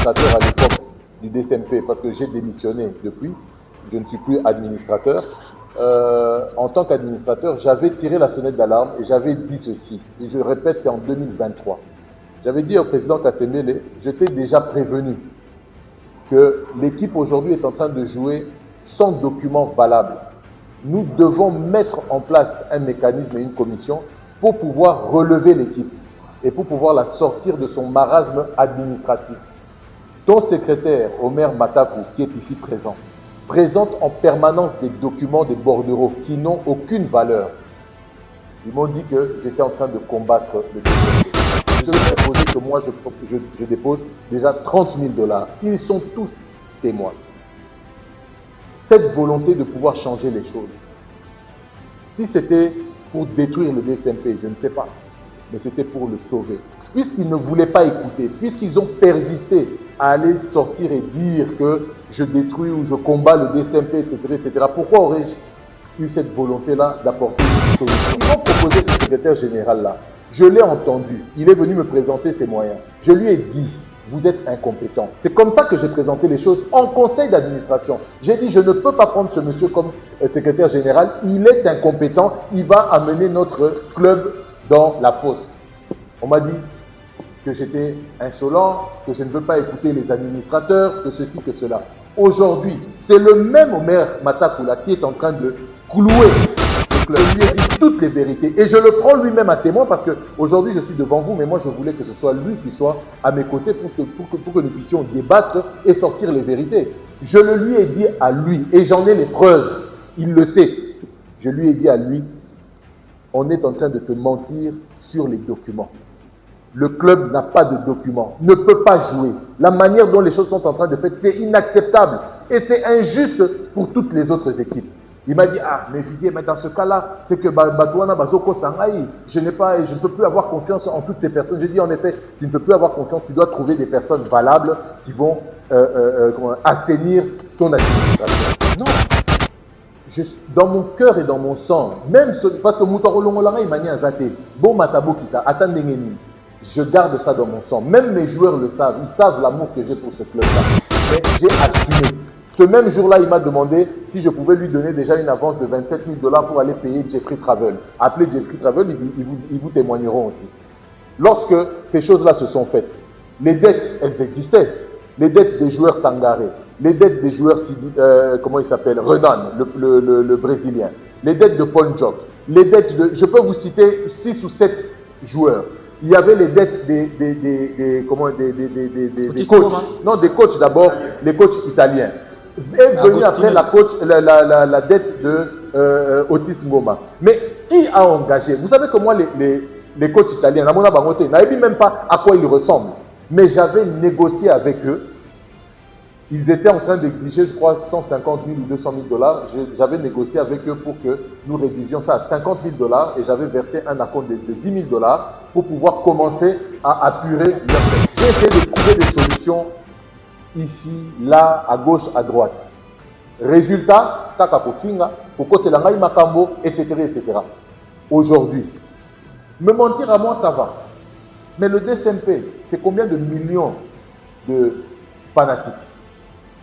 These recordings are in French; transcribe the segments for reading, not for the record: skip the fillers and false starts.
administrateur à l'époque du DCMP, parce que j'ai démissionné depuis, je ne suis plus administrateur. En tant qu'administrateur, j'avais tiré la sonnette d'alarme et j'avais dit ceci, et je répète, c'est en 2023. J'avais dit au président Kassemele, j'étais déjà prévenu que l'équipe aujourd'hui est en train de jouer sans document valable. Nous devons mettre en place un mécanisme et une commission pour pouvoir relever l'équipe et pour pouvoir la sortir de son marasme administratif. Ton secrétaire, Omer Matakou, qui est ici présent, présente en permanence des documents des bordereaux qui n'ont aucune valeur. Ils m'ont dit que j'étais en train de combattre le DCMP. Je vais proposer que moi je dépose déjà 30 000 $. Ils sont tous témoins. Cette volonté de pouvoir changer les choses, si c'était pour détruire le DCMP, je ne sais pas, mais c'était pour le sauver. Puisqu'ils ne voulaient pas écouter, puisqu'ils ont persisté à aller sortir et dire que je détruis ou je combats le DCMP, etc., pourquoi aurais-je eu cette volonté-là d'apporter une solution? Ils ont proposé ce secrétaire général-là. Je l'ai entendu. Il est venu me présenter ses moyens. Je lui ai dit, vous êtes incompétent. C'est comme ça que j'ai présenté les choses en conseil d'administration. J'ai dit, je ne peux pas prendre ce monsieur comme secrétaire général. Il est incompétent. Il va amener notre club dans la fosse. On m'a dit que j'étais insolent, que je ne veux pas écouter les administrateurs, que ceci, que cela. Aujourd'hui, c'est le même Omer Matakoula qui est en train de clouer le club. Je lui ai dit toutes les vérités. Et je le prends lui-même à témoin parce qu'aujourd'hui, je suis devant vous, mais moi, je voulais que ce soit lui qui soit à mes côtés pour que nous puissions débattre et sortir les vérités. Je le lui ai dit à lui, et j'en ai les preuves. Il le sait. Je lui ai dit à lui, on est en train de te mentir sur les documents. Le club n'a pas de documents, ne peut pas jouer. La manière dont les choses sont en train de faire, c'est inacceptable. Et c'est injuste pour toutes les autres équipes. Il m'a dit, ah, mais Didier, mais dans ce cas-là, c'est que Batouana Bazoko Sangaï, je ne peux plus avoir confiance en toutes ces personnes. Je dis, en effet, tu ne peux plus avoir confiance, tu dois trouver des personnes valables qui vont assainir ton administration. Non. Dans mon cœur et dans mon sang, même parce que Moutorolongolanga, il m'a dit, bon Matabo Kita, attendez-nous. Je garde ça dans mon sang. Même mes joueurs le savent. Ils savent l'amour que j'ai pour ce club-là. Mais j'ai assumé. Ce même jour-là, il m'a demandé si je pouvais lui donner déjà une avance de 27 000 $ pour aller payer Jeffrey Travel. Appelez Jeffrey Travel, ils vous témoigneront aussi. Lorsque ces choses-là se sont faites, les dettes, elles existaient. Les dettes des joueurs Sangaré, les dettes des joueurs, comment il s'appelle, Renan, le Brésilien, les dettes de Paul Jock, les dettes de... Je peux vous citer 6 ou 7 joueurs. Il y avait les dettes des coachs. Non, des coachs d'abord, les coachs italiens. Est venu après la dette de Otis Ngoma. Mais qui a engagé? Vous savez que moi, les coachs italiens, je ne savais même pas à quoi ils ressemblent. Mais j'avais négocié avec eux. Ils étaient en train d'exiger, je crois, 150 000 ou 200 000 $. J'avais négocié avec eux pour que nous rédisions ça à 50 000 $ et j'avais versé un acompte de 10 000 $ pour pouvoir commencer à apurer leur dette. J'ai essayé de trouver des solutions ici, là, à gauche, à droite. Résultat, Takakofinga, Koko Selangaï Makambo, etc., etc. Aujourd'hui, me mentir à moi, ça va. Mais le DCMP, c'est combien de millions de fanatiques?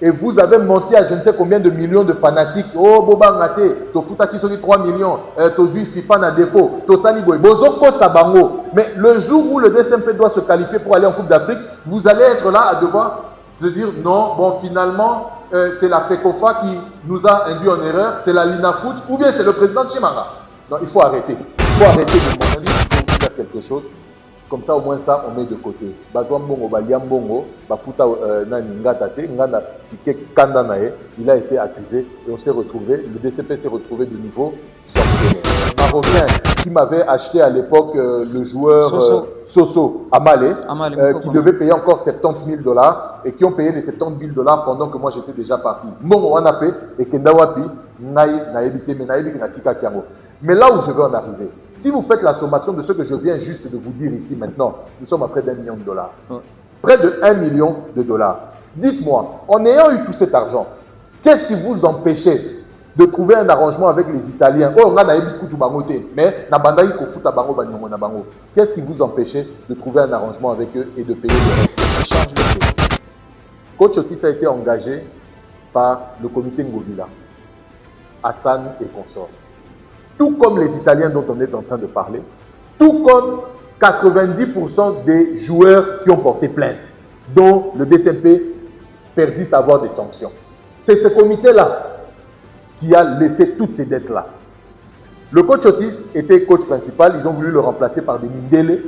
Et vous avez menti à je ne sais combien de millions de fanatiques. Oh, Boba Ngate, Tofuta qui sont 3 millions, Tozui FIFA na défaut, Tosaliboy, Bozoko Sabango. Mais le jour où le DCMP doit se qualifier pour aller en Coupe d'Afrique, vous allez être là à devoir se dire non, bon, finalement, c'est la FECOFA qui nous a induit en erreur, c'est la Lina Foot, ou bien c'est le président Chimanga. Non, il faut arrêter. Il faut arrêter de mentir, il faut faire quelque chose. Comme ça, au moins ça, on met de côté. Il a été accusé et on s'est retrouvé, le DCP s'est retrouvé de niveau sanctionné. Marocain qui m'avait acheté à l'époque le joueur Soso Amale, qui devait payer encore 70 000 $ et qui ont payé les 70 000 $ pendant que moi j'étais déjà parti. Mais là où je veux en arriver, si vous faites la sommation de ce que je viens juste de vous dire ici maintenant, nous sommes à près d'1 million de $. Près de 1 million de $. Dites-moi, en ayant eu tout cet argent, qu'est-ce qui vous empêchait de trouver un arrangement avec les Italiens? Oh, on a mais qu'est-ce qui vous empêchait de trouver un arrangement avec eux et de payer le reste? Coach Otis a été engagé par le comité Ngobila, Hassan et consorts. Tout comme les Italiens dont on est en train de parler, tout comme 90% des joueurs qui ont porté plainte, dont le DCMP persiste à avoir des sanctions. C'est ce comité-là qui a laissé toutes ces dettes-là. Le coach Otis était coach principal, ils ont voulu le remplacer par des Mindele,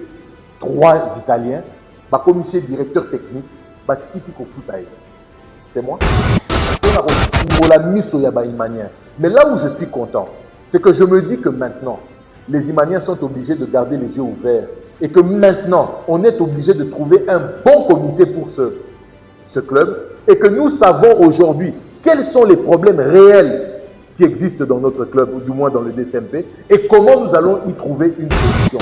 3 Italiens, ma commissaire directeur technique, typique foutaï. C'est moi. Mais là où je suis content, c'est que je me dis que maintenant, les Imaniens sont obligés de garder les yeux ouverts et que maintenant, on est obligé de trouver un bon comité pour ce club et que nous savons aujourd'hui quels sont les problèmes réels qui existent dans notre club, ou du moins dans le DCMP, et comment nous allons y trouver une solution.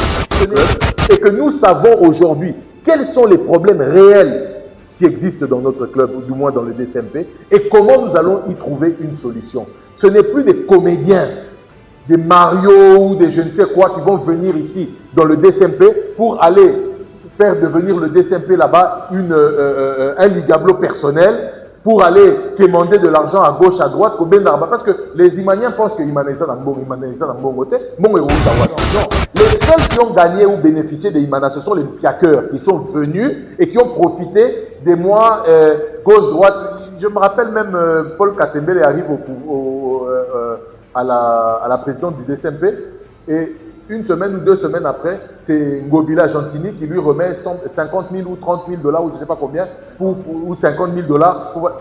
Et que nous savons aujourd'hui quels sont les problèmes réels qui existent dans notre club, ou du moins dans le DCMP, et comment nous allons y trouver une solution. Ce n'est plus des comédiens, des Mario ou des je ne sais quoi qui vont venir ici dans le DCMP pour aller faire devenir le DCMP là-bas un ligablo personnel pour aller demander de l'argent à gauche, à droite, parce que les Imaniens pensent que Imanesa n'a pas côté. Non, les seuls qui ont gagné ou bénéficié des Imana, ce sont les piaqueurs qui sont venus et qui ont profité des mois gauche-droite. Je me rappelle même Paul Kassembele arrive à la présidente du DCMP et une semaine ou 2 semaines après, c'est Ngobila Gentini qui lui remet 50 000 ou 30 000 $ ou je ne sais pas combien, ou 50 000 $.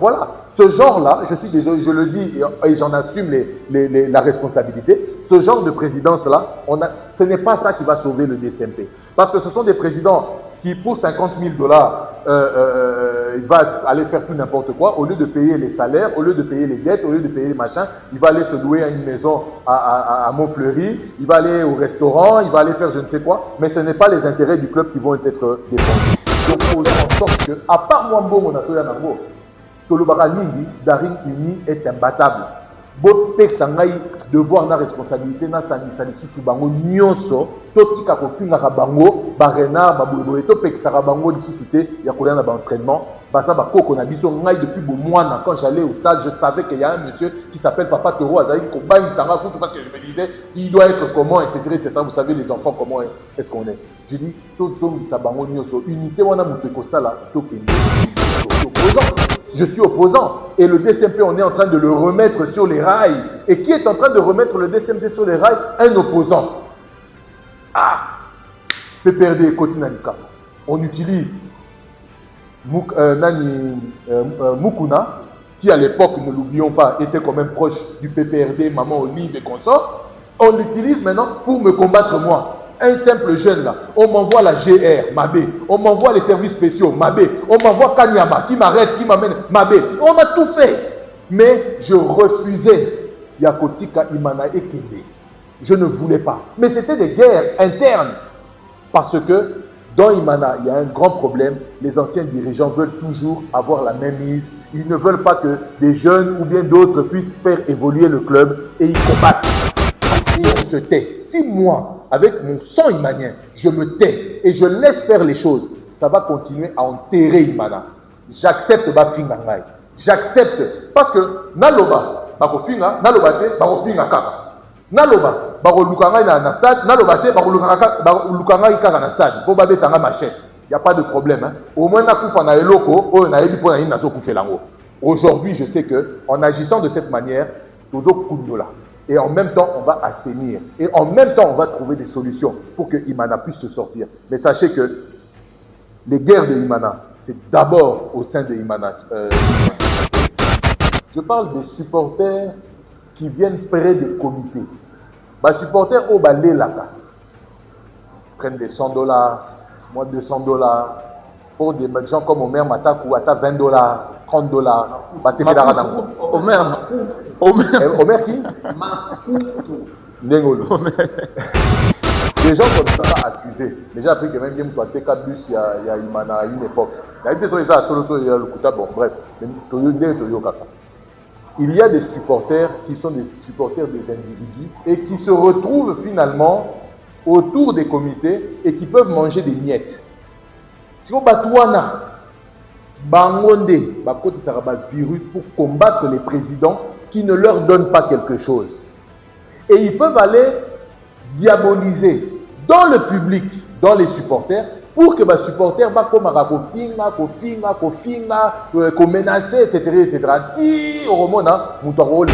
Voilà, ce genre-là, je suis désolé, je le dis et j'en assume la responsabilité, ce genre de présidence-là, ce n'est pas ça qui va sauver le DCMP. Parce que ce sont des présidents qui, pour 50 000 $, il va aller faire tout n'importe quoi, au lieu de payer les salaires, au lieu de payer les dettes, au lieu de payer les machins, il va aller se louer à une maison à Montfleury, il va aller au restaurant, il va aller faire je ne sais quoi, mais ce n'est pas les intérêts du club qui vont être défendus. Donc, il faut faire en sorte que, à part moi, Monato Yanango, Tolobara Nindi, Daring Uni est imbattable. Botek sangai devoir na responsabilité na sanisa lisusu bango nyonso totika kofinga bango barena babulboye to pekisa bango lisusu te ya kolia na entraînement basa bakoko na biso ngai depuis bomwana quand j'allais au stade je savais qu'il y a un monsieur qui s'appelle Papa Toro azali ko ba sanga kutu parce que je me disais il doit être comment etc. Vous savez les enfants comment est-ce qu'on est. Je dis tozongisa bango nyonso unité wana muteko sala to kende. Je suis opposant et le DCMP, on est en train de le remettre sur les rails. Et qui est en train de remettre le DCMP sur les rails? Un opposant. PPRD Kotinalika. On utilise Mukuna, qui à l'époque, ne l'oublions pas, était quand même proche du PPRD, Maman Olive et consorts. On l'utilise maintenant pour me combattre moi. Un simple jeune là, on m'envoie la GR, Mabé, on m'envoie les services spéciaux, Mabé, on m'envoie Kanyama, qui m'arrête, qui m'amène, Mabé. On a tout fait. Mais je refusais Yakotika Imana et Kende. Je ne voulais pas. Mais c'était des guerres internes. Parce que dans Imana, il y a un grand problème. Les anciens dirigeants veulent toujours avoir la même mise. Ils ne veulent pas que des jeunes ou bien d'autres puissent faire évoluer le club et ils combattent. Si on se tait, si moi, avec mon sang imanien, je me tais et je laisse faire les choses, ça va continuer à enterrer Imana. J'accepte Bafingangai. J'accepte. Parce que Naloba, Bakofinga, Naloba te, Bakofinga kaka. Naloba, Bakolukanga na stade, Naloba te, Bakolukanga kaka na stade. Pour babetanga machette. Il n'y a pas de problème. Hein. Au moins, Nakoufa na eloko, o na ebi pona ina sokufelango. Aujourd'hui, je sais que en agissant de cette manière, tozo kundola. Et en même temps, on va assainir. Et en même temps, on va trouver des solutions pour que Imana puisse se sortir. Mais sachez que les guerres de Imana, c'est d'abord au sein de Imana. Je parle des supporters qui viennent près des comités. Les supporters au balai là prennent des $100, moi $200. Pour des gens comme Omer Matak ou Ata $20, $30. Omer qui? Nengolo. Des gens comme ça sont accusés. Mais j'ai appris que même Game Toité Bus, il y a Imana à une époque. Il y a des gens Soloto, il y a le Kouta, bon bref. Il y a des supporters qui sont des supporters des individus et qui se retrouvent finalement autour des comités et qui peuvent manger des miettes. Si on batouana, Bangonde, ça virus pour combattre les présidents qui ne leur donnent pas quelque chose. Et ils peuvent aller diaboliser dans le public, dans les supporters, pour que les supporters soient menacés, etc. Ti au moment où le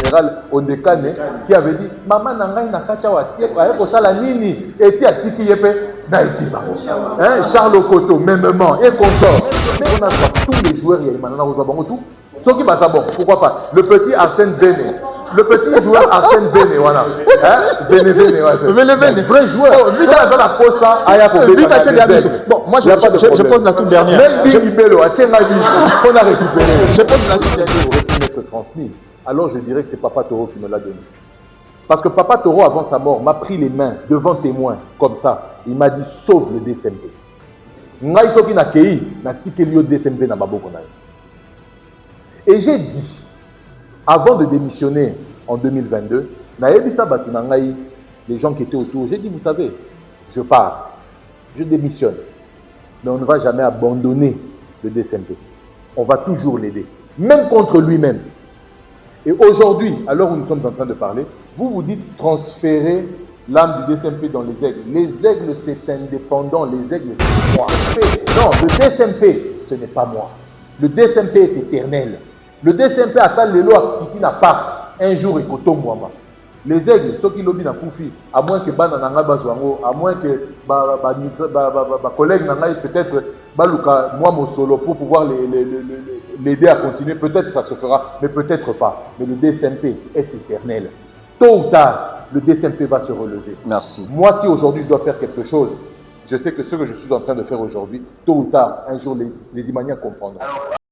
général Ondekane qui avait dit maman nangai nakacha wasie ko sala nini eti atiki yepe na ekipa Charles Okoto mêmement et consort. On a tous les joueurs il y a maintenant aux tout ceux qui passent bon pourquoi pas le petit Arsène Vene. Le petit joueur Arsène Vene, voilà. Vene, vrai joueur. Bon, moi je pose la toute dernière. Même Big Bello, on a récupéré. Je pose la toute dernière. Aurait pu m'être transmis. Alors je dirais que c'est Papa Toro qui me l'a donné. Parce que Papa Toro, avant sa mort, m'a pris les mains devant témoins, comme ça. Il m'a dit sauve le DSMP. Et j'ai dit, avant de démissionner en 2022, les gens qui étaient autour, j'ai dit, vous savez, je pars, je démissionne. Mais on ne va jamais abandonner le DSMP. On va toujours l'aider, même contre lui-même. Et aujourd'hui, à l'heure où nous sommes en train de parler, vous vous dites transférer l'âme du DSMP dans les aigles. Les aigles, c'est indépendant. Les aigles, c'est moi. Non, le DSMP, ce n'est pas moi. Le DSMP est éternel. Le DSMP attend les lois qui n'a pas un jour et koto moi. Les aigles, ceux qui l'ont Koufi, à moins que Banana Bazwango, à moins que ma collègue Nanga peut-être Baluka, moi mon solo pour pouvoir l'aider à continuer, peut-être ça se fera, mais peut-être pas. Mais le DSMP est éternel. Tôt ou tard, le DSMP va se relever. Merci. Moi, si aujourd'hui je dois faire quelque chose, je sais que ce que je suis en train de faire aujourd'hui, tôt ou tard, un jour les Imaniens comprendront.